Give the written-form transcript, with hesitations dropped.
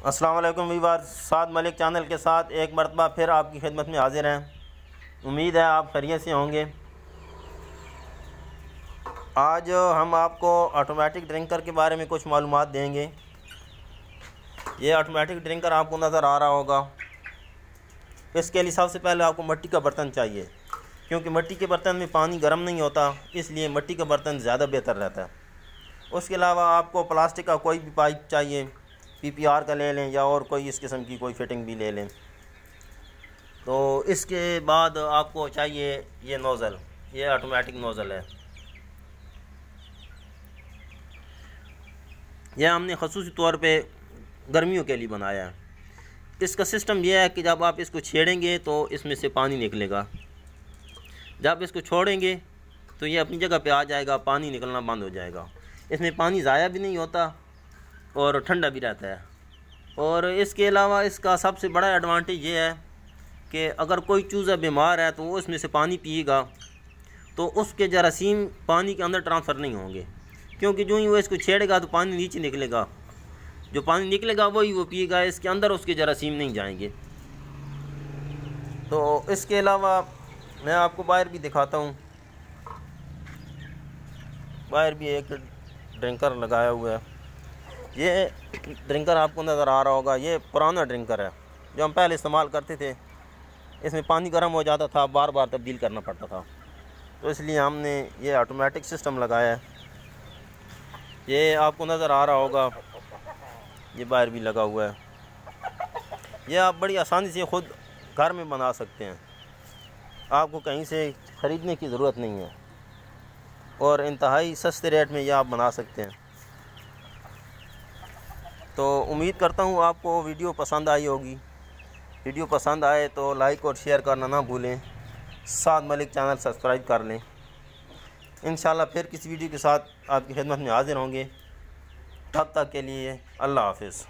अस्सलाम वालेकुम वीवर, साद मलिक चैनल के साथ एक मरतबा फिर आपकी खिदमत में हाजिर हैं। उम्मीद है आप खैरियत से होंगे। आज हम आपको ऑटोमेटिक ड्रिंकर के बारे में कुछ मालूमात देंगे। ये ऑटोमेटिक ड्रिंकर आपको नज़र आ रहा होगा। इसके लिए सबसे पहले आपको मिट्टी का बर्तन चाहिए, क्योंकि मिट्टी के बर्तन में पानी गर्म नहीं होता, इसलिए मिट्टी का बर्तन ज़्यादा बेहतर रहता है। उसके अलावा आपको प्लास्टिक का कोई भी पाइप चाहिए, PPR का ले लें या और कोई इस किस्म की कोई फिटिंग भी ले लें। तो इसके बाद आपको चाहिए ये नोज़ल, ये ऑटोमेटिक नोज़ल है। यह हमने ख़ुसूसी तौर पे गर्मियों के लिए बनाया है। इसका सिस्टम यह है कि जब आप इसको छेड़ेंगे तो इसमें से पानी निकलेगा, जब इसको छोड़ेंगे तो ये अपनी जगह पे आ जाएगा, पानी निकलना बंद हो जाएगा। इसमें पानी ज़ाया भी नहीं होता और ठंडा भी रहता है। और इसके अलावा इसका सबसे बड़ा एडवांटेज ये है कि अगर कोई चूज़ा बीमार है तो वो इसमें से पानी पिएगा तो उसके जरासीम पानी के अंदर ट्रांसफ़र नहीं होंगे, क्योंकि जो ही वो इसको छेड़ेगा तो पानी नीचे निकलेगा, जो पानी निकलेगा वही वो पिएगा, इसके अंदर उसके जरासीम नहीं जाएंगे। तो इसके अलावा मैं आपको बाहर भी दिखाता हूँ। बाहर भी एक ड्रिंकर लगाया हुआ है। ये ड्रिंकर आपको नज़र आ रहा होगा, ये पुराना ड्रिंकर है जो हम पहले इस्तेमाल करते थे। इसमें पानी गर्म हो जाता था, बार बार तब्दील करना पड़ता था, तो इसलिए हमने ये ऑटोमेटिक सिस्टम लगाया है। ये आपको नज़र आ रहा होगा, ये बाहर भी लगा हुआ है। ये आप बड़ी आसानी से ख़ुद घर में बना सकते हैं, आपको कहीं से ख़रीदने की ज़रूरत नहीं है और इंतहाई सस्ते रेट में ये आप बना सकते हैं। तो उम्मीद करता हूँ आपको वीडियो पसंद आई होगी। वीडियो पसंद आए तो लाइक और शेयर करना ना भूलें। साद मलिक चैनल सब्सक्राइब कर लें। इंशाल्लाह फिर किसी वीडियो के साथ आपकी खिदमत में हाज़िर होंगे। तब तक के लिए अल्लाह हाफ़िज़।